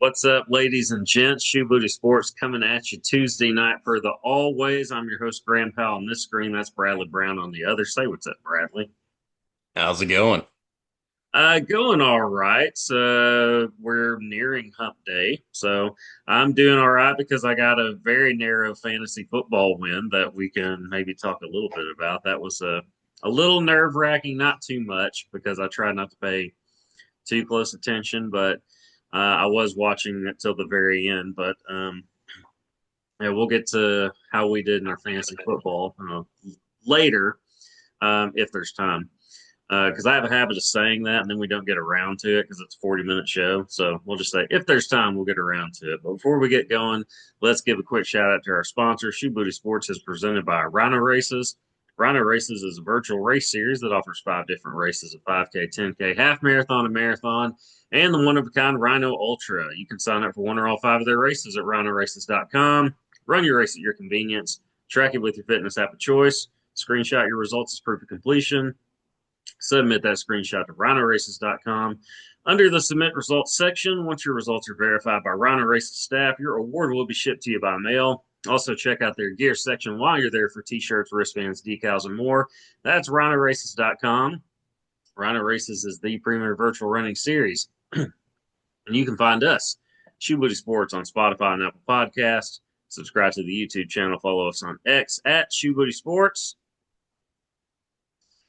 What's up, ladies and gents? Shoe Booty Sports coming at you Tuesday night for the always. I'm your host, Graham Powell on this screen. That's Bradley Brown on the other. Say what's up, Bradley. How's it going? Going all right. So we're nearing hump day. So I'm doing all right because I got a very narrow fantasy football win that we can maybe talk a little bit about. That was a little nerve wracking, not too much because I try not to pay too close attention, but I was watching it till the very end. But yeah, we'll get to how we did in our fantasy football later if there's time. Because I have a habit of saying that and then we don't get around to it because it's a 40-minute show. So we'll just say, if there's time, we'll get around to it. But before we get going, let's give a quick shout out to our sponsor. Shoe Booty Sports is presented by Rhino Races. Rhino Races is a virtual race series that offers 5 different races: a 5K, 10K, half marathon, and marathon, and the one of a kind Rhino Ultra. You can sign up for one or all 5 of their races at rhinoraces.com. Run your race at your convenience. Track it with your fitness app of choice. Screenshot your results as proof of completion. Submit that screenshot to rhinoraces.com. Under the submit results section, once your results are verified by Rhino Races staff, your award will be shipped to you by mail. Also, check out their gear section while you're there for t-shirts, wristbands, decals, and more. That's rhinoraces.com. Rhino Races is the premier virtual running series. And you can find us, Shoe Booty Sports, on Spotify and Apple Podcasts. Subscribe to the YouTube channel. Follow us on X at Shoe Booty Sports.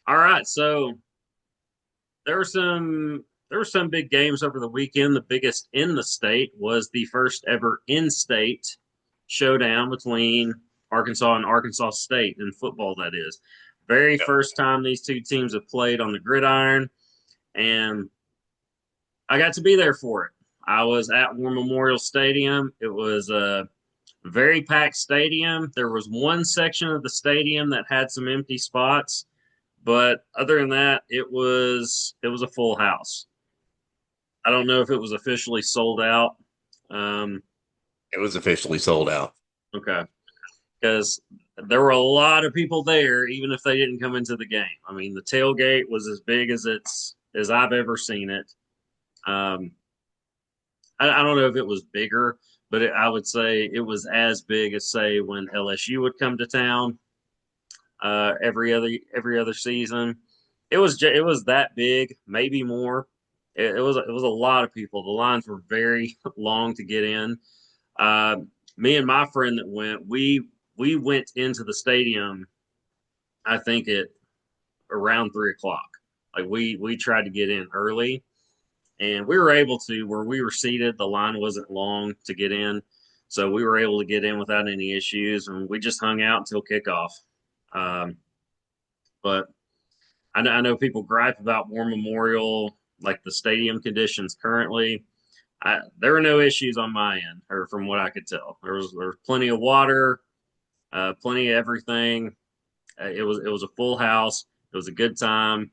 All right, so there were some big games over the weekend. The biggest in the state was the first ever in-state showdown between Arkansas and Arkansas State in football. That is, very Yep. first time these two teams have played on the gridiron, and I got to be there for it. I was at War Memorial Stadium. It was a very packed stadium. There was one section of the stadium that had some empty spots, but other than that, it was a full house. I don't know if it was officially sold out. Um, It was officially sold out. okay, because there were a lot of people there, even if they didn't come into the game. I mean, the tailgate was as big as as I've ever seen it. Um, I don't know if it was bigger, but I would say it was as big as, say, when LSU would come to town every other season. It was that big, maybe more. It was a lot of people. The lines were very long to get in. Uh, Me and my friend that went, we went into the stadium. I think at around 3 o'clock. Like we tried to get in early, and we were able to. Where we were seated, the line wasn't long to get in, so we were able to get in without any issues, and we just hung out until kickoff. Um, but I know people gripe about War Memorial, like the stadium conditions currently. There were no issues on my end, or from what I could tell. There was plenty of water, plenty of everything. It was a full house. It was a good time,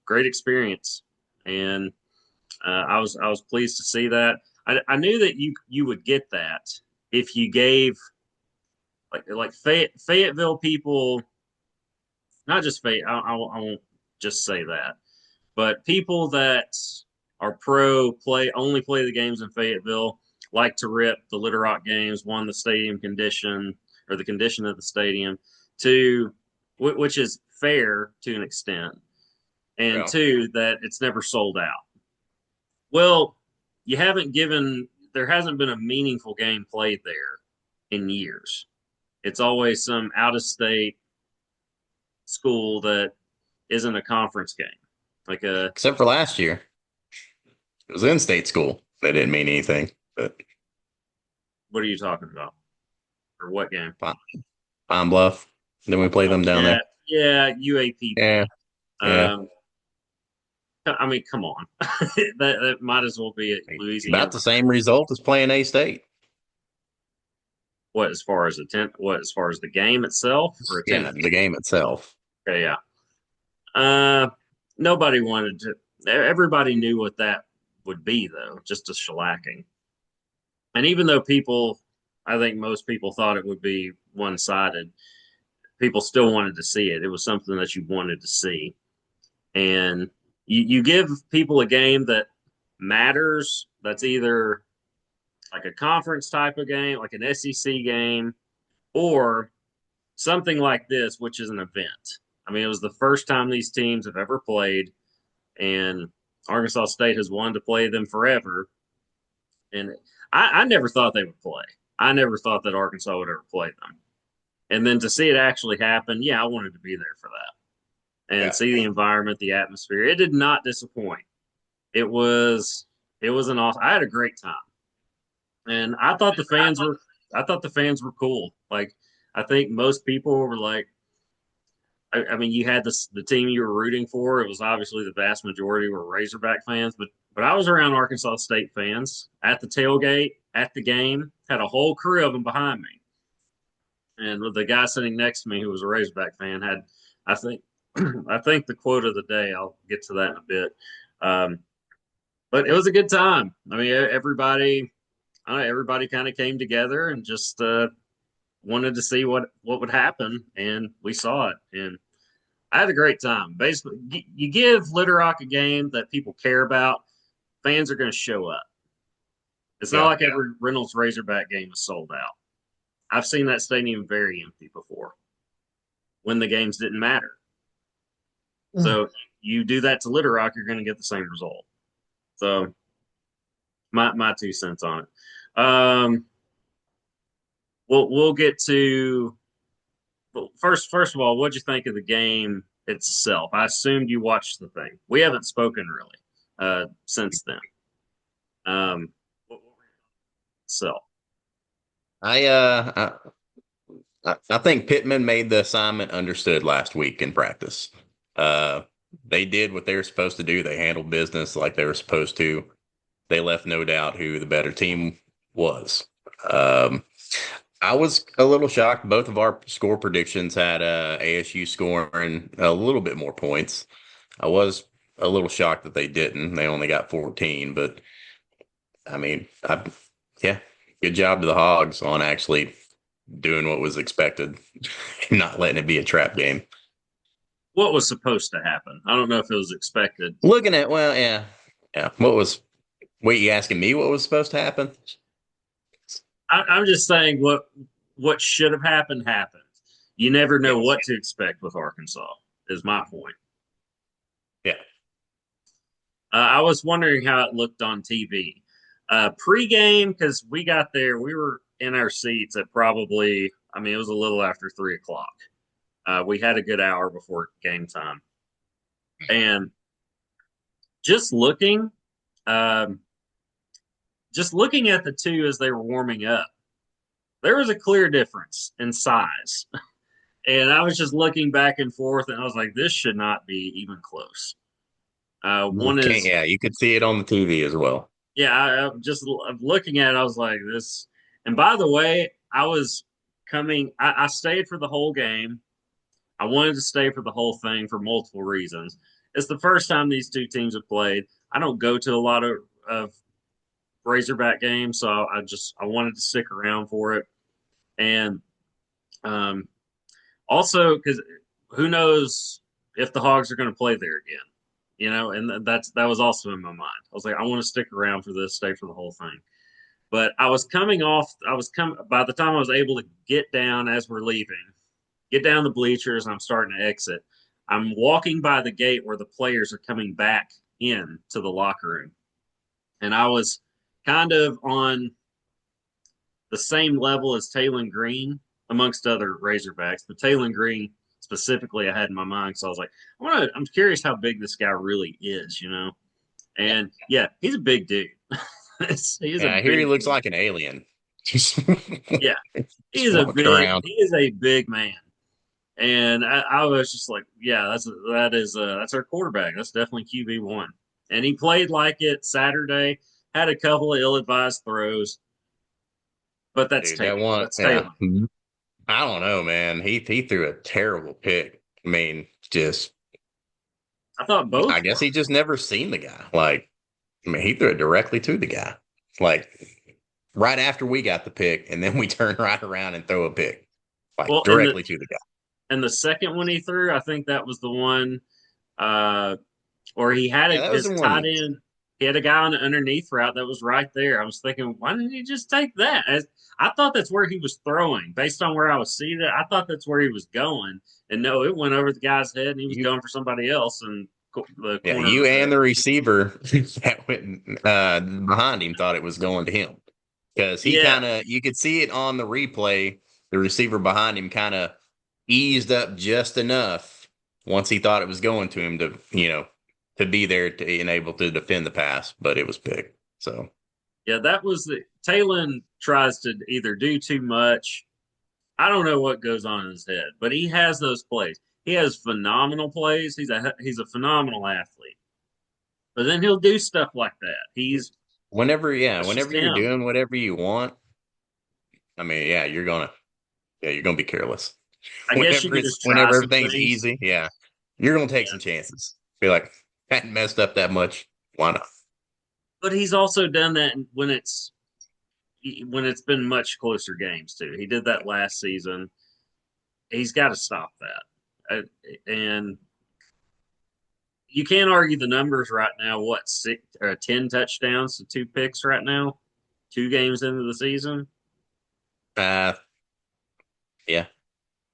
great experience, and I was pleased to see that. I knew that you would get that if you gave like Fayetteville people, not just Fayette. I won't just say that, but people that are pro play the games in Fayetteville, like to rip the Little Rock games, one, the stadium condition or the condition of the stadium, two, which is fair to an extent, and Yeah. two, that it's never sold out. Well, you haven't given there hasn't been a meaningful game played there in years. It's always some out of state school that isn't a conference game. Like a Except for last year. It was in state school. That didn't mean anything. But What are you talking about? Or what game? Pine, Pine Bluff. Then we played Oh them down yeah, there. yeah, UAPB. Yeah. Yeah. Um, I mean, come on, that might as well be at About Louisiana. the same result as playing A State. What as far as what as far as the game itself or Yeah, attendance? the game itself. Okay, yeah. Uh, Nobody wanted to. Everybody knew what that would be, though, just a shellacking. And even though I think most people thought it would be one-sided, people still wanted to see it. It was something that you wanted to see, and you give people a game that matters, that's either like a conference type of game, like an SEC game, or something like this, which is an event. I mean, it was the first time these teams have ever played, and Arkansas State has wanted to play them forever. And I never thought they would play. I never thought that Arkansas would ever play them. And then to see it actually happen, yeah, I wanted to be there for that and Yeah. see the environment, the atmosphere. It did not disappoint. It was it was an awesome. I had a great time, and I thought the fans were cool. Like I think most people were like, I mean, you had the team you were rooting for. It was obviously the vast majority were Razorback fans, but I was around Arkansas State fans at the tailgate, at the game, had a whole crew of them behind me. And with the guy sitting next to me who was a Razorback fan had, I think, I think the quote of the day. I'll get to that in a bit. Um, but it was a good time. I mean, everybody, everybody kind of came together and just wanted to see what would happen, and we saw it. And I had a great time. Basically, you give Little Rock a game that people care about, fans are going to show up. It's not Yeah. like every Reynolds Razorback game is sold out. I've seen that stadium very empty before when the games didn't matter. So you do that to Little Rock, you're going to get the same result. So my 2 cents on it. We'll get to well, first of all, what'd you think of the game itself? I assumed you watched the thing. We haven't spoken really since then. So I think Pittman made the assignment understood last week in practice. Uh, they did what they were supposed to do. They handled business like they were supposed to. They left no doubt who the better team was. Um, I was a little shocked. Both of our score predictions had ASU scoring a little bit more points. I was a little shocked that they didn't. They only got 14, but I mean, yeah, good job to the Hogs on actually doing what was expected and not letting it be a trap game. what was supposed to happen? I don't know if it was expected. Looking at, well, yeah, yeah. Wait, you asking me what was supposed to happen? I'm just saying what should have happened happened. You never know Yes. what to expect with Arkansas. Is my point. Yeah. I was wondering how it looked on TV. Pre-game, because we got there, we were in our seats at probably, I mean, it was a little after 3 o'clock. We had a good hour before game time. And just looking, um, just looking at the two as they were warming up, there was a clear difference in size. And I was just looking back and forth, and I was like, this should not be even close. One Okay, is yeah, you could see it on the TV as well. yeah, I'm just I'm looking at it. I was like, this. And by the way, I stayed for the whole game. I wanted to stay for the whole thing for multiple reasons. It's the first time these two teams have played. I don't go to a lot of Razorback games, so I wanted to stick around for it. And um, also, because who knows if the Hogs are going to play there again, and that was also in my mind. I was like, I want to stick around for this, stay for the whole thing. But I was coming off. I was coming by the time I was able to get down as we're leaving, get down the bleachers, and I'm starting to exit. I'm walking by the gate where the players are coming back in to the locker room, and I was kind of on the same level as Taylon Green, amongst other Razorbacks. But Taylon Green specifically, I had in my mind, so I was like, I'm curious how big this guy really is. And yeah, he's a big dude. He's a Yeah, I hear he big looks dude. like an alien. Just, Yeah, just walking around. he is a big man. And I was just like, yeah, that's our quarterback. That's definitely QB1. And he played like it Saturday. Had a couple of ill-advised throws, but that's Dude, Taylor. that one, That's yeah. Taylor. I don't know, man. He threw a terrible pick. I mean, just I thought both I guess were. he just never seen the guy. Like, I mean, he threw it directly to the guy. Like right after we got the pick, and then we turn right around and throw a pick. Like Well, in the directly to the guy. and the second one he threw, I think that was the one uh, where he had Yeah, that was his the tight one. end. He had a guy on the underneath route that was right there. I was thinking, why didn't he just take that? I thought that's where he was throwing. Based on where I was seeing it, I thought that's where he was going. And no, it went over the guy's head, and he was You, going for somebody else, and the yeah, corner you was and there. the receiver that went behind him thought it was going to him because he Yeah, kind of you could see it on the replay. The receiver behind him kind of eased up just enough once he thought it was going to him to to be there to and able to defend the pass, but it was big. So yeah, that was the Talon tries to either do too much. I don't know what goes on in his head, but he has those plays. He has phenomenal plays. He's a phenomenal athlete. But then he'll do stuff like that. That's just whenever you're him. doing whatever you want, I mean, you're gonna be careless. I guess you could just try Whenever some everything's things. easy, yeah, you're gonna take Yeah. some chances. Be like, hadn't messed up that much. Why not? But he's also done that when it's been much closer games too. He did that last season. He's got to stop that. And you can't argue the numbers right now. What 10 touchdowns to 2 picks right now, 2 games into the season. Uh, yeah,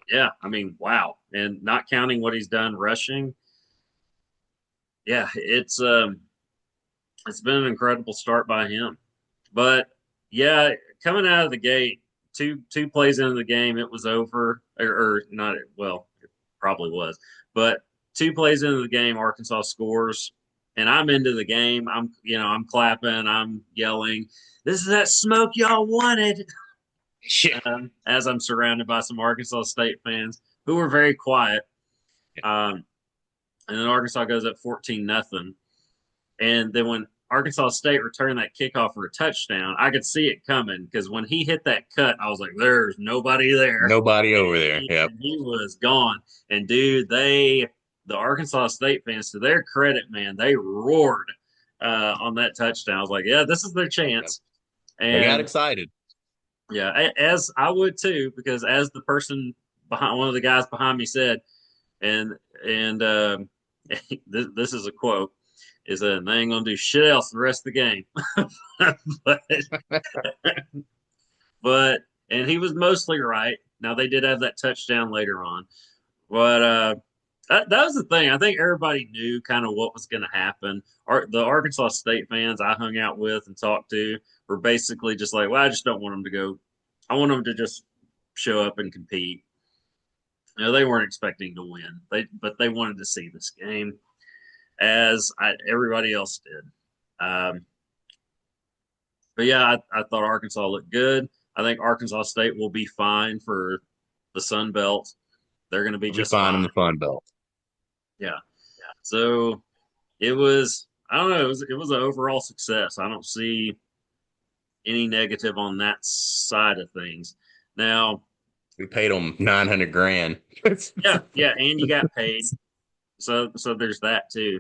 Yeah, I mean, wow. And not counting what he's done rushing. Yeah, it's been an incredible start by him. But yeah, coming out of the gate, two plays into the game, it was over, or not. Well, it probably was, but 2 plays into the game, Arkansas scores, and I'm into the game. I'm clapping, I'm yelling. This is that smoke y'all wanted. shit. As I'm surrounded by some Arkansas State fans who were very quiet. Um, and then Arkansas goes up 14-0. And then when Arkansas State returned that kickoff for a touchdown, I could see it coming because when he hit that cut, I was like, "There's nobody there," Nobody and over there. Yep. he was gone. And dude, the Arkansas State fans, to their credit, man, they roared on that touchdown. I was like, "Yeah, this is their Yep. chance." They got And excited. yeah, as I would too, because as the person behind one of the guys behind me said, and and this is a quote, is that they ain't gonna do shit else the rest of the game. but but and he was mostly right. Now they did have that touchdown later on, but that was the thing. I think everybody knew kind of what was going to happen. The Arkansas State fans I hung out with and talked to were basically just like, "Well, I just don't want them to go. I want them to just show up and compete." They weren't expecting to win. But they wanted to see this game everybody else did. Um, but yeah, I thought Arkansas looked good. I think Arkansas State will be fine for the Sun Belt. They're going to be We'll be just fine in fine. the Fun Belt. Yeah. So it was. I don't know. It was an overall success. I don't see any negative on that side of things. Now, We paid them 900 grand. yeah, and you got paid. So there's that too.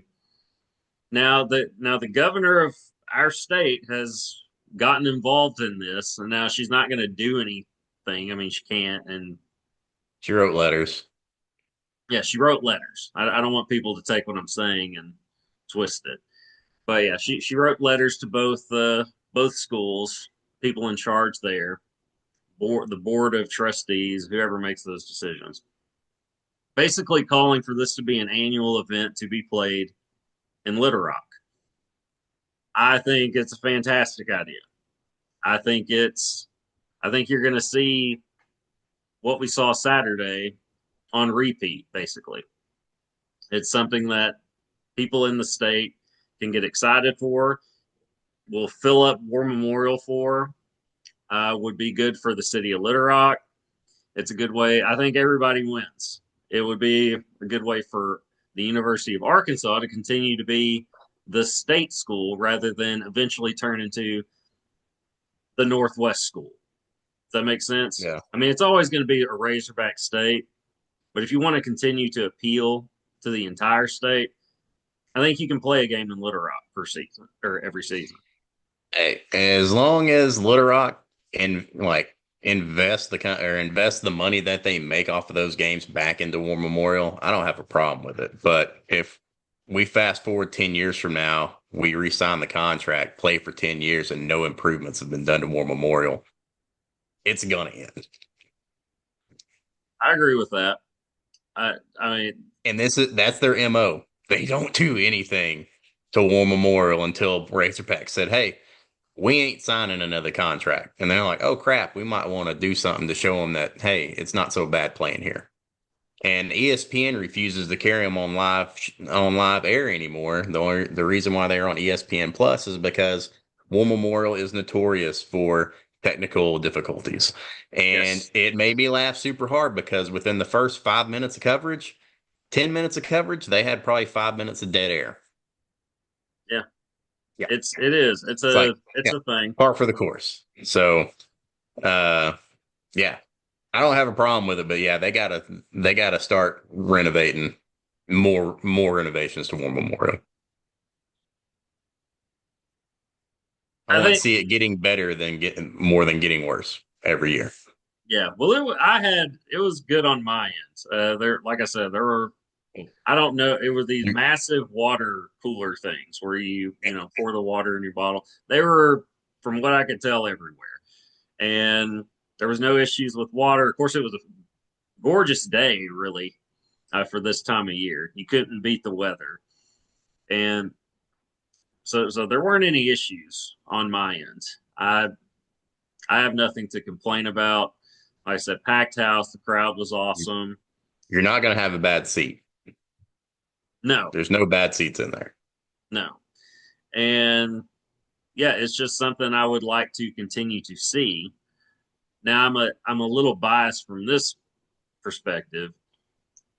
Now the governor of our state has gotten involved in this, and now she's not going to do anything. I mean, she can't, and She wrote letters. yeah, she wrote letters. I don't want people to take what I'm saying and twist it, but yeah, she wrote letters to both schools, people in charge there, the board of trustees, whoever makes those decisions, basically calling for this to be an annual event to be played in Little Rock. I think it's a fantastic idea. I think it's I think you're going to see what we saw Saturday on repeat, basically. It's something that people in the state can get excited for, will fill up War Memorial for, would be good for the city of Little Rock. It's a good way. I think everybody wins. It would be a good way for the University of Arkansas to continue to be the state school rather than eventually turn into the Northwest school. Does that make sense? Yeah. I mean, it's always going to be a Razorback state, but if you want to continue to appeal to the entire state, I think you can play a game in Little Rock per season or every season. Hey, as long as Little Rock and invest the money that they make off of those games back into War Memorial, I don't have a problem with it. But if we fast forward 10 years from now, we re-sign the contract, play for 10 years, and no improvements have been done to War Memorial. It's gonna end. I agree with that. I mean, And that's their MO. They don't do anything to War Memorial until Razorback said, "Hey, we ain't signing another contract." And they're like, "Oh crap, we might want to do something to show them that hey, it's not so bad playing here." And ESPN refuses to carry them on live air anymore. The reason why they're on ESPN Plus is because War Memorial is notorious for technical difficulties, and yes, it made me laugh super hard because within the first 5 minutes of coverage, 10 minutes of coverage, they had probably 5 minutes of dead air. yeah, Yeah, it is. it's like It's yeah, a thing. par for the course. So, uh, yeah, I don't have a problem with it, but yeah, they gotta start renovating more renovations to War Memorial. I I want to think, see it getting better than getting worse every year. yeah. Well, it was good on my end. There, like I said, there were, I don't know, it was these You- massive water cooler things where pour the water in your bottle. They were, from what I could tell, everywhere, and there was no issues with water. Of course, it was a gorgeous day, really, for this time of year. You couldn't beat the weather, and so there weren't any issues on my end. I I have nothing to complain about. Like I said, packed house. The crowd was awesome. You're not gonna have a bad seat. No, There's no bad seats in there. no, and yeah, it's just something I would like to continue to see. Now I'm a little biased from this perspective.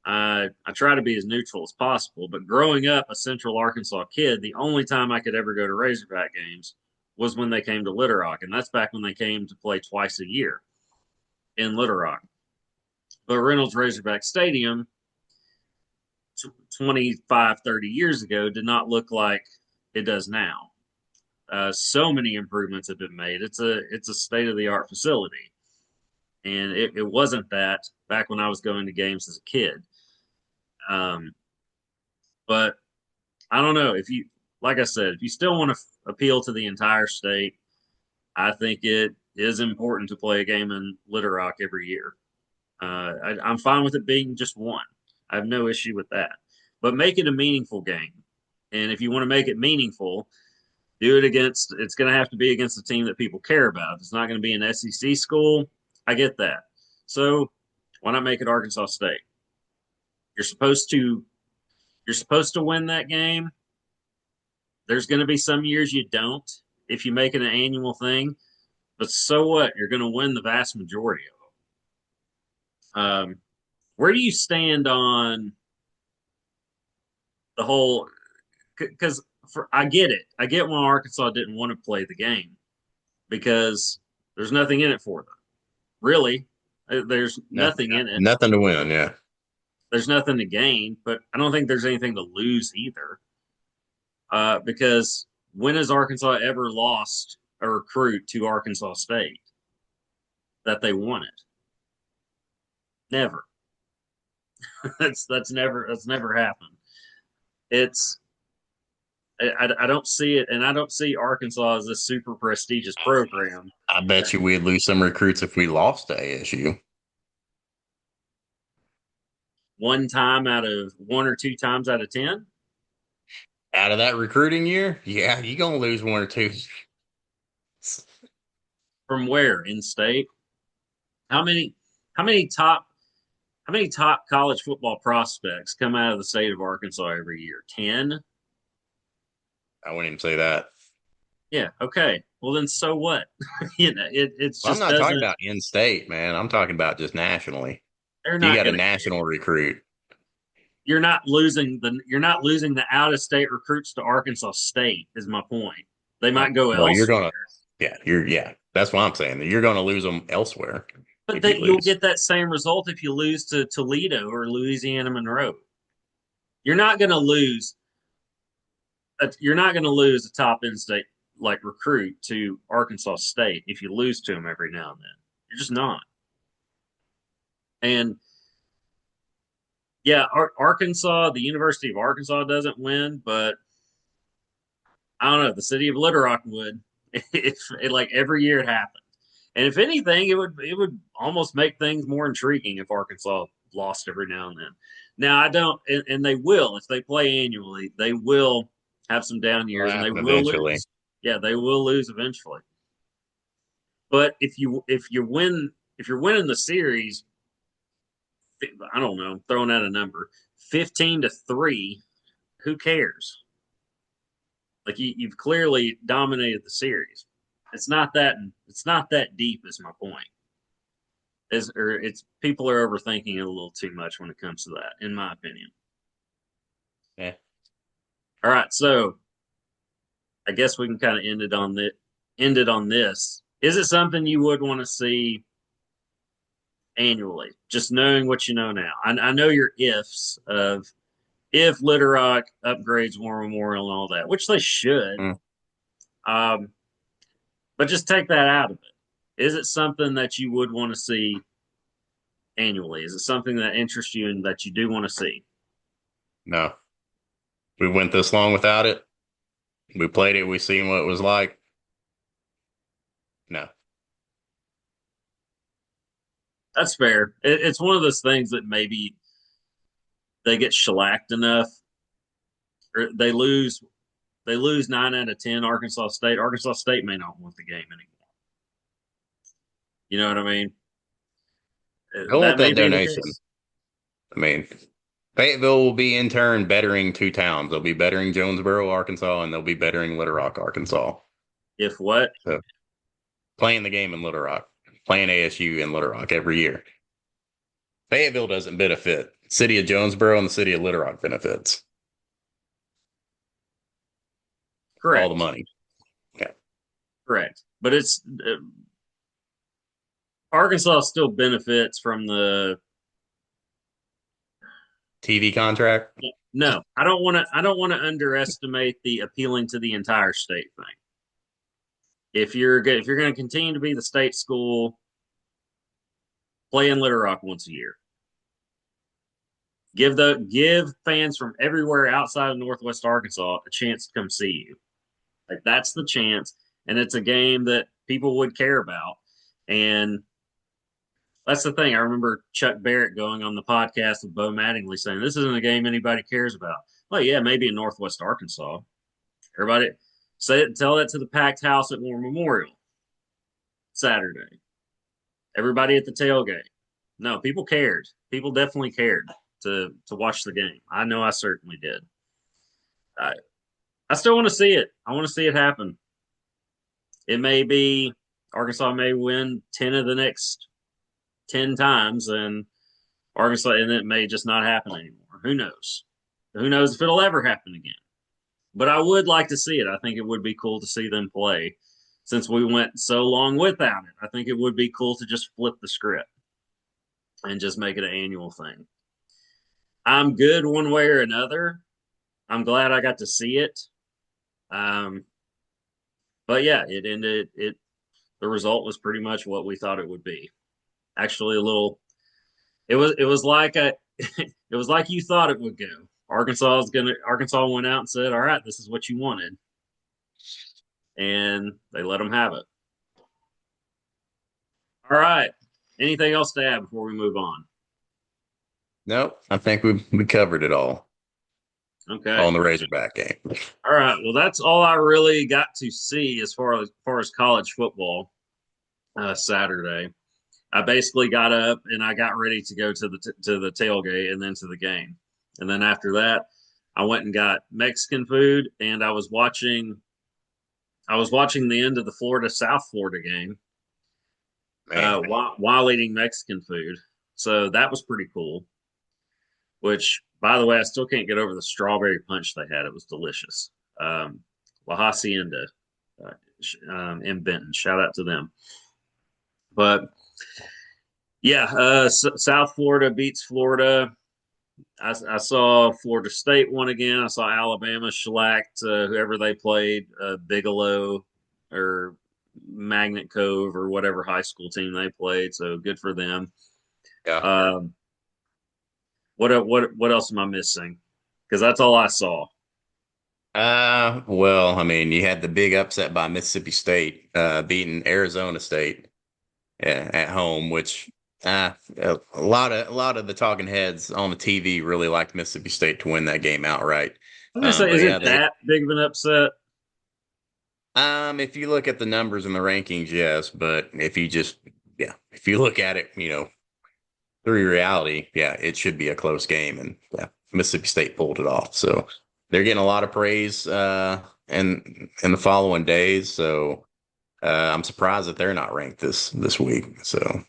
I try to be as neutral as possible, but growing up a Central Arkansas kid, the only time I could ever go to Razorback games was when they came to Little Rock, and that's back when they came to play twice a year in Little Rock. But Reynolds Razorback Stadium 25, 30 years ago did not look like it does now. So many improvements have been made. It's a state of the art facility, and it wasn't that back when I was going to games as a kid. Um, but I don't know if you, like I said, if you still want to appeal to the entire state, I think it is important to play a game in Little Rock every year. I'm fine with it being just one. I have no issue with that. But make it a meaningful game. And if you want to make it meaningful, do it against, it's going to have to be against a team that people care about. If it's not going to be an SEC school, I get that. So why not make it Arkansas State? You're supposed to you're supposed to win that game. There's going to be some years you don't if you make it an annual thing, but so what? You're going to win the vast majority of them. Where do you stand on the whole? Because I get it. I get why Arkansas didn't want to play the game because there's nothing in it for them. Really, there's Nothing, nothing in it. nothing to win. Yeah, There's nothing to gain, but I don't think there's anything to lose either. Because when has Arkansas ever lost a recruit to Arkansas State that they wanted? Never. That's never happened. It's I don't see it, and I don't see Arkansas as a super prestigious program. I bet you we'd lose some recruits if we lost to ASU. One time out of one or two times out of 10 Out of that recruiting year, yeah, you're gonna lose one or two. from where in state? How many how many top how many top college football prospects come out of the state of Arkansas every year? 10? I wouldn't even say that. Yeah, okay. Well then so what? It's Well, I'm just not talking doesn't about in state, man. I'm talking about just nationally. they're You not got a gonna national recruit. you're not losing the out of state recruits to Arkansas State is my point. They Uh, might go well, you're elsewhere. gonna, yeah. That's what I'm saying. You're gonna lose them elsewhere But if you that you'll lose. get that same result if you lose to Toledo or Louisiana Monroe. You're not going to lose. You're not going to lose a top in-state like recruit to Arkansas State if you lose to them every now and then. You're just not. And Yeah, Arkansas, the University of Arkansas doesn't win, but I don't know. The city of Little Rock would if it, like every year it happened. And if anything, it would almost make things more intriguing if Arkansas lost every now and then. Now I don't, and they will if they play annually. They will have some down It'll years, and they happen will eventually. lose. Yeah, they will lose eventually. But if you're winning the series, I don't know, throwing out a number, 15-3. Who cares? Like you've clearly dominated the series. It's not that it's not that deep. Is my point. Is or it's people are overthinking it a little too much when it comes to that, in my opinion. Yeah. All right, so I guess we can kind of end it on this. Is it something you would want to see annually? Just knowing what you know now. I know your ifs of if Little Rock upgrades War Memorial and all that, which they should. Mm. Um, but just take that out of it. Is it something that you would want to see annually? Is it something that interests you and that you do want to see? No. We went this long without it. We played it. We seen what it was like. No. That's fair. It's one of those things that maybe they get shellacked enough, or they lose 9 out of 10. Arkansas State. Arkansas State may not want the game anymore. You know what I mean? I want That may that be the donation. case. I mean, Fayetteville will be in turn bettering two towns. They'll be bettering Jonesboro, Arkansas, and they'll be bettering Little Rock, Arkansas. If what? So playing the game in Little Rock, playing ASU in Little Rock every year. Fayetteville doesn't benefit. City of Jonesboro and the city of Little Rock benefits. All the Correct. money. Yeah. Correct. But it's Arkansas still benefits from the. TV contract. No, I don't want to. I don't want to underestimate the appealing to the entire state thing. If you're going to continue to be the state school, play in Little Rock once a year. Give fans from everywhere outside of Northwest Arkansas a chance to come see you. Like that's the chance, and it's a game that people would care about. And that's the thing. I remember Chuck Barrett going on the podcast with Bo Mattingly saying, "This isn't a game anybody cares about." Well, yeah, maybe in Northwest Arkansas. Everybody say it, tell that to the packed house at War Memorial Saturday. Everybody at the tailgate. No, people cared. People definitely cared to watch the game. I know I certainly did. I I still want to see it. I want to see it happen. It may be Arkansas may win 10 of the next 10 times, and Arkansas, and it may just not happen anymore. Who knows? Who knows if it'll ever happen again? But I would like to see it. I think it would be cool to see them play since we went so long without it. I think it would be cool to just flip the script and just make it an annual thing. I'm good one way or another. I'm glad I got to see it. Um, but yeah, it ended. The result was pretty much what we thought it would be. Actually, a little. It was like a it was like you thought it would go. Arkansas went out and said, "All right, this is what you wanted," and they let them have it. All right. Anything else to add before we move on? Nope. I think we covered it all Okay. on the Razorback game. All right. Well, that's all I really got to see as far as college football Saturday. I basically got up and I got ready to go to the tailgate and then to the game. And then after that, I went and got Mexican food and I was watching the end of the Florida South Florida game Man, while eating Mexican food. So that was pretty cool. Which, by the way, I still can't get over the strawberry punch they had. It was delicious. La Hacienda in Benton. Shout out to them. But yeah, South Florida beats Florida. I saw Florida State won again. I saw Alabama shellacked whoever they played, Bigelow or Magnet Cove or whatever high school team they played. So good for them. yeah. Um, What else am I missing? Because that's all I saw. Well, I mean, you had the big upset by Mississippi State, beating Arizona State at home, which a lot of the talking heads on the TV really liked Mississippi State to win that game outright. I'm gonna say, But is yeah, it they that big of an upset? if you look at the numbers and the rankings, yes, but if you look at it, through reality, yeah, it should be a close game, and yeah, Mississippi State pulled it off. So they're getting a lot of praise in the following days. So I'm surprised that they're not ranked this week. So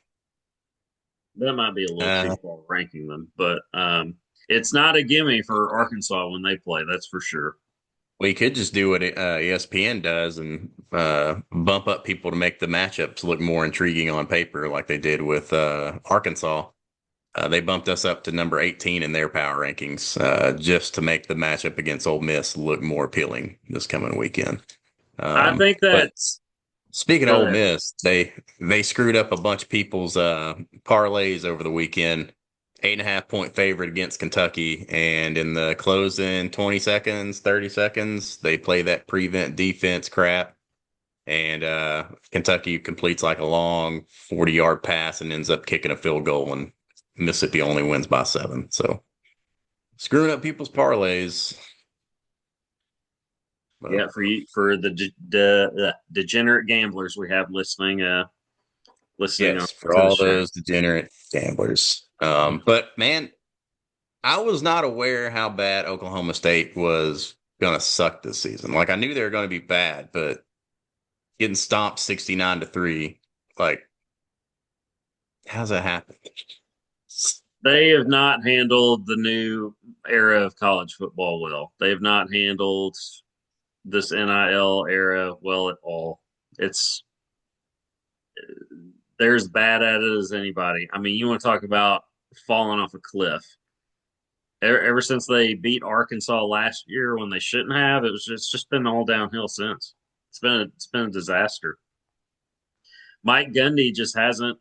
That might be a little too uh, far ranking them, but it's not a gimme for Arkansas when they play. That's for sure. we could just do what ESPN does and bump up people to make the matchups look more intriguing on paper, like they did with Arkansas. They bumped us up to number 18 in their power rankings just to make the matchup against Ole Miss look more appealing this coming weekend. I think But that's speaking of go Ole ahead. Miss, they screwed up a bunch of people's parlays over the weekend. 8.5 point favorite against Kentucky, and in the closing 20 seconds, 30 seconds, they play that prevent defense crap, and Kentucky completes like a long 40-yard pass and ends up kicking a field goal, and Mississippi only wins by 7. So screwing up people's parlays. Yeah, But for you, for the degenerate gamblers we have listening on yes, for to the all show. those degenerate gamblers. But man, I was not aware how bad Oklahoma State was gonna suck this season. Like I knew they were gonna be bad, but getting stomped 69-3, like how's that happen? They have not handled the new era of college football well. They have not handled this NIL era well at all. It's they're as bad at it as anybody. I mean, you want to talk about falling off a cliff. Ever since they beat Arkansas last year when they shouldn't have, it's just been all downhill since. It's been a disaster. Mike Gundy just hasn't.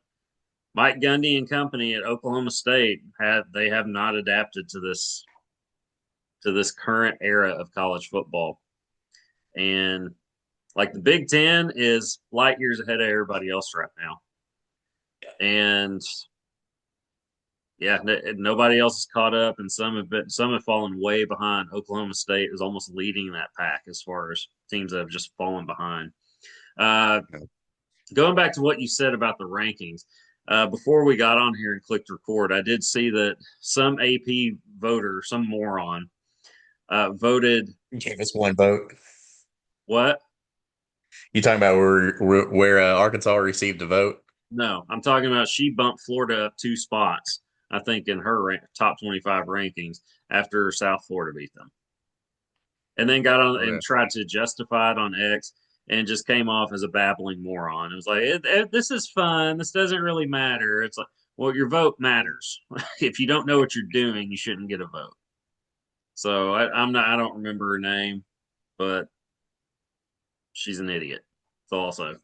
Mike Gundy and company at Oklahoma State have not adapted to this current era of college football. And like the Big Ten is light years ahead of everybody else right now. And yeah, nobody else is caught up, and some have fallen way behind. Oklahoma State is almost leading that pack as far as teams that have just fallen behind. Uh, Going back to what you said about the rankings, before we got on here and clicked record, I did see that some AP voter, some moron, voted Gave us one vote. what? You talking about where Arkansas received a vote? No, I'm talking about she bumped Florida up 2 spots, I think, in her top 25 rankings after South Florida beat them. And then got on and Okay. tried to justify it on X and just came off as a babbling moron. It was like, this is fun. This doesn't really matter. It's like, well, your vote matters. If you don't know what you're doing, you shouldn't get a vote. So I don't remember her name, but she's an idiot. So also, as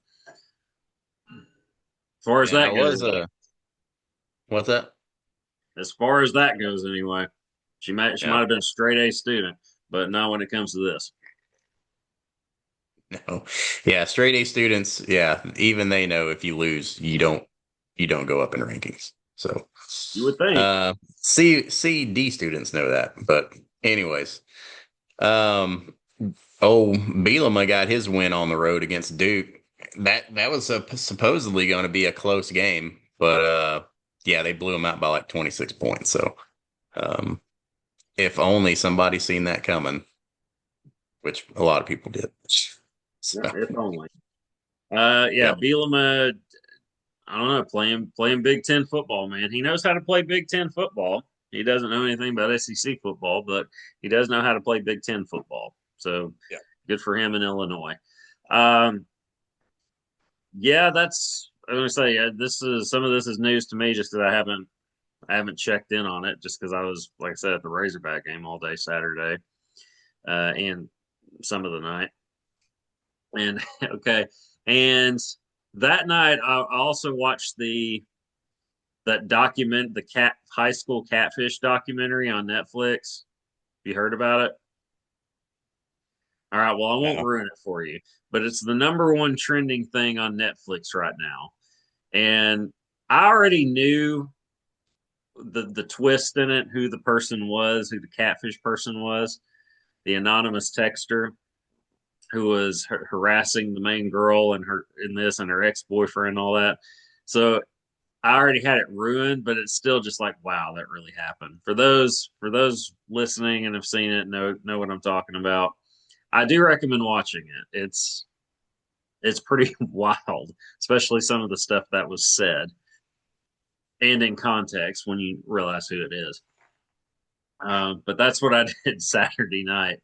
far as Yeah, I that was goes, what's that? as far as that goes, anyway, she Yeah. might have been a straight A student, but not when it comes to this. No. Yeah, straight A students, yeah, even they know if you lose, you don't go up in rankings. So You would think. C D students know that. But anyways, um oh Bielema got his win on the road against Duke. That was supposedly going to be a close game, but yeah, they blew him out by like 26 points. So um if only somebody seen that coming, which a lot of people did. So, Yeah, if only. Yeah, yeah. Bielema. I don't know, playing Big Ten football, man. He knows how to play Big Ten football. He doesn't know anything about SEC football, but he does know how to play Big Ten football. So good for him in Illinois. Um, yeah, that's I'm gonna say this is some of this is news to me just because I haven't checked in on it just because I was like I said at the Razorback game all day Saturday and some of the night. And okay, and that night I also watched the the cat high school catfish documentary on Netflix. You heard about it? All right, well, I won't No. ruin it for you, but it's the number one trending thing on Netflix right now. And I already knew the twist in it, who the person was, who the catfish person was, the anonymous texter who was harassing the main girl and her in this and her ex-boyfriend and all that. So I already had it ruined, but it's still just like, wow, that really happened. For those listening and have seen it, know what I'm talking about. I do recommend watching it. It's pretty wild, especially some of the stuff that was said and in context when you realize who it is. But that's what I did Saturday night.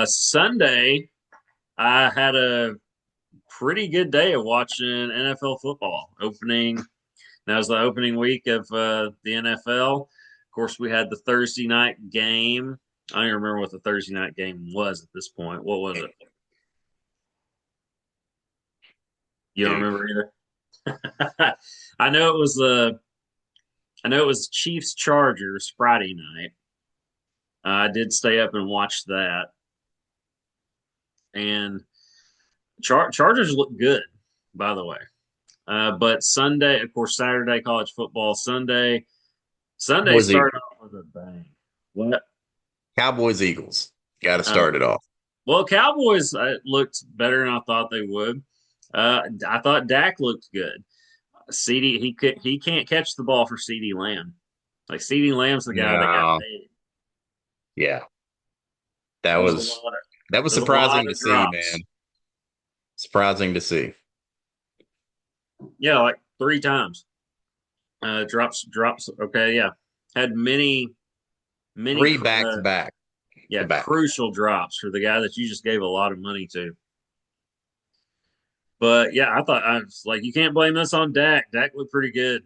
Sunday, I had a pretty good day of watching NFL football. That was the opening week of the NFL. Of course, we had the Thursday night game. I don't even remember what the Thursday night game was at this point. What was it? You don't Dude. remember either. I know it was the I know it was Chiefs Chargers Friday night. I did stay up and watch that, and Chargers look good, by the way. But Sunday, of course, Saturday college football. Sunday Cowboys started Eagles. off with a bang. What? Cowboys Eagles. Got to Uh, start it off. well, Cowboys looked better than I thought they would. I thought Dak looked good. CD he can't catch the ball for CD Lamb. Like CD Lamb's the guy that got No. paid. Yeah. That That was a was lot of that was There's a lot surprising to of see, man. drops. Surprising to see. Yeah, like three times. Drops. Okay, yeah. Had many, Three back to back to yeah, back. crucial drops for the guy that you just gave a lot of money to. But yeah, I was like, you can't blame this on Dak. Dak looked pretty good.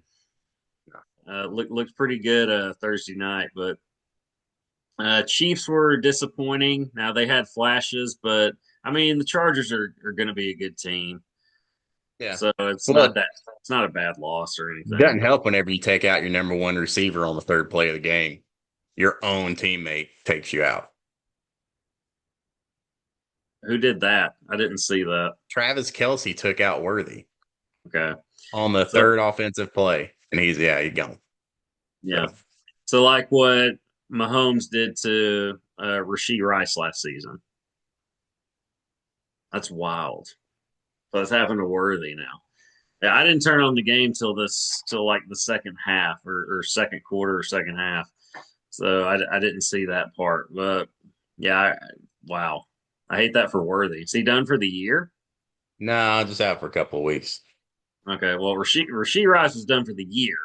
Looked pretty good Thursday night, but Chiefs were disappointing. Now they had flashes, but I mean the Chargers are going to be a good team, Yeah. so Well, it's not a bad loss or it anything. doesn't But help whenever you take out your number one receiver on the third play of the game. Your own teammate takes you out. who did that? I didn't see that. Travis Kelce took out Worthy Okay, on the so third offensive play, and he's gone. yeah, So so like what Mahomes did to Rasheed Rice last season. That's wild. So it's happened to Worthy now. Yeah, I didn't turn on the game till like the second half or second quarter or second half. So I didn't see that part. But yeah, wow. I hate that for Worthy. Is he done for the year? no, just out for a couple of weeks. Okay, well Rasheed Rice was done for the year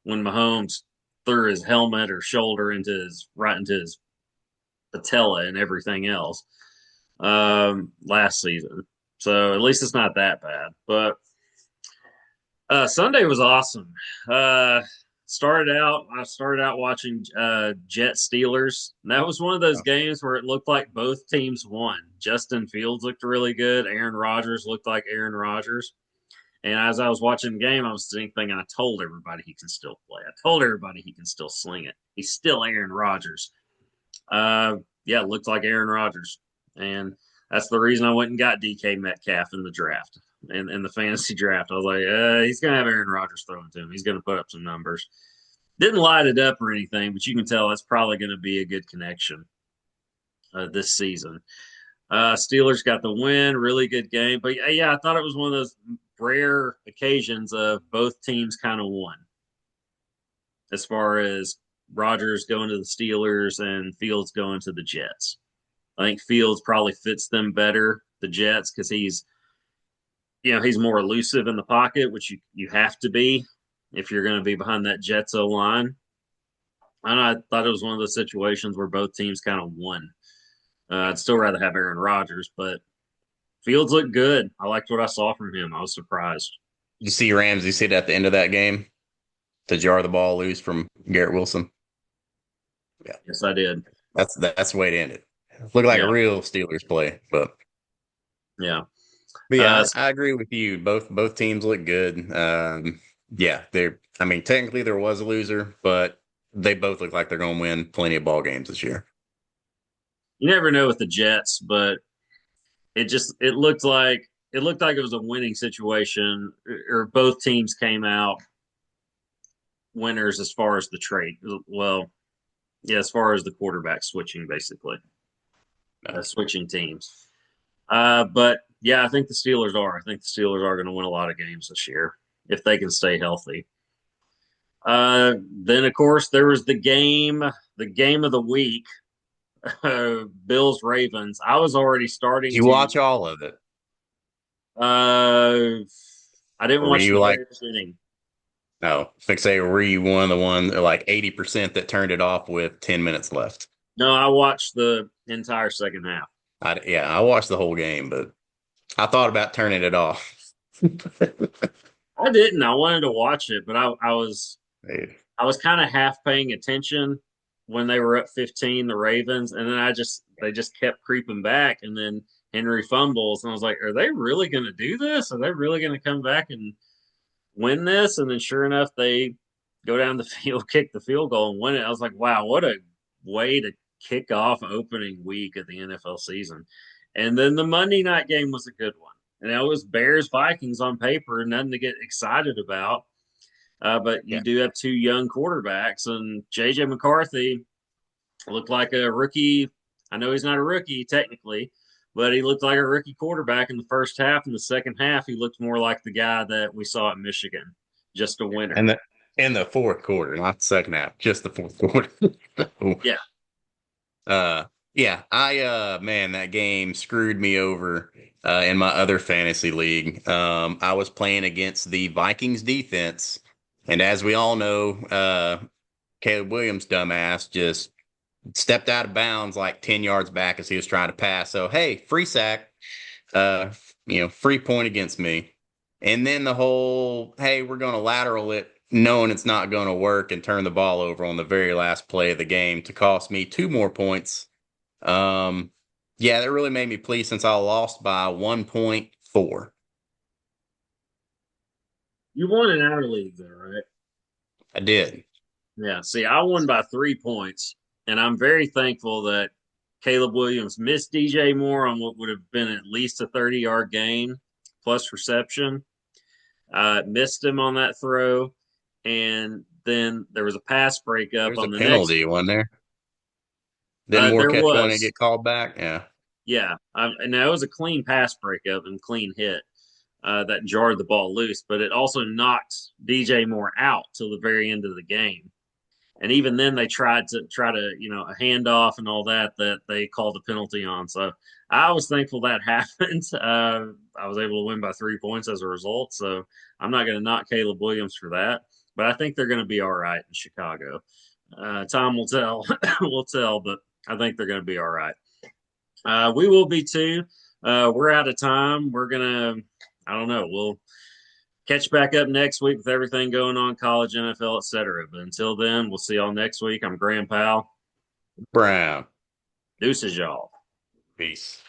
when Mahomes threw his helmet or shoulder right into his patella and everything else last season. So at least it's not that bad. But Sunday was awesome. Uh, I started out watching Jet Steelers. And that was one of those games where it looked like both teams won. Justin Fields looked really good. Aaron Rodgers looked like Aaron Rodgers. And as I was watching the game, I was thinking, I told everybody he can still play. I told everybody he can still sling it. He's still Aaron Rodgers. Yeah, it looked like Aaron Rodgers. And that's the reason I went and got DK Metcalf in the draft, in the fantasy draft. I was like, he's going to have Aaron Rodgers throwing to him. He's going to put up some numbers. Didn't light it up or anything, but you can tell that's probably going to be a good connection this season. Steelers got the win, really good game. But yeah, I thought it was one of those rare occasions of both teams kind of won as far as Rodgers going to the Steelers and Fields going to the Jets. I think Fields probably fits them better, the Jets, because he's more elusive in the pocket, which you have to be if you're going to be behind that Jets O line. And I thought it was one of those situations where both teams kind of won. I'd still rather have Aaron Rodgers, but Fields looked good. I liked what I saw from him. I was surprised. You see Ramsey sit at the end of that game to jar the ball loose from Garrett Wilson. Yeah, Yes, I did. that's the way to end it. Looked like a Yeah, real Steelers play, yeah. but Uh, yeah, I agree with you. Both teams look good. Yeah, I mean, technically there was a loser, but they both look like they're going to win plenty of ball games this year. You never know with the Jets, but it looked like it was a winning situation, or both teams came out winners as far as the trade. Well, yeah, as far as the quarterback switching, basically, No. switching teams. But yeah, I think the Steelers are. I think the Steelers are going to win a lot of games this year if they can stay healthy. Then of course there was the game of the week, Bills Ravens. I was already Did starting you to. watch all of it? Uh, I didn't Or were watch the you like, very beginning. no, like say, were you one of the one like 80% that turned it off with 10 minutes left? No, I watched the entire second half. Yeah, I watched the whole game, but I thought about turning it off. I didn't. I wanted to watch it, but Hey, I was kind of half paying attention when they were up 15, the Ravens, and then they just kept creeping back, and then Henry fumbles, and I was like, are they really going to do this? Are they really going to come back and win this? And then sure enough, they go down the field, kick the field goal, and win it. I was like, wow, what a way to kick off opening week of the NFL season. And then the Monday night game was a good one. And it was Bears Vikings on paper, nothing to get excited about. But you yeah. do have two young quarterbacks, and JJ McCarthy looked like a rookie. I know he's not a rookie technically, but he looked like a rookie quarterback in the first half. In the second half, he looked more like the guy that we saw at Michigan, just a And winner. in the fourth quarter, not the second half, just the fourth quarter. Yeah. uh yeah, man, that game screwed me over in my other fantasy league. I was playing against the Vikings defense, and as we all know, Caleb Williams dumbass just stepped out of bounds like 10 yards back as he was trying to pass. So, hey, free sack, uh, free point against me. And then the whole, hey, we're going to lateral it, knowing it's not going to work, and turn the ball over on the very last play of the game to cost me 2 more points. Um, yeah, that really made me pleased since I lost by 1.4. You won in our league, though, right? I did. Yeah. See, I won by 3 points, and I'm very thankful that Caleb Williams missed DJ Moore on what would have been at least a 30-yard gain plus reception. Missed him on that throw, and then there was a pass breakup There's a on the next. penalty, wasn't there? Didn't Moore There catch one and was, get called back? Yeah. yeah, and that was a clean pass breakup and clean hit that jarred the ball loose, but it also knocked DJ Moore out till the very end of the game. And even then, they tried to a handoff and all that they called a penalty on. So I was thankful that happened. I was able to win by 3 points as a result. So I'm not going to knock Caleb Williams for that, but I think they're going to be all right in Chicago. Time will tell. Will tell, but I think they're going to be all right. We will be too. We're out of time. We're gonna. I don't know. We'll catch back up next week with everything going on, college, NFL, etc. But until then, we'll see y'all next week. I'm Graham Powell. Brown. Deuces, y'all. Peace.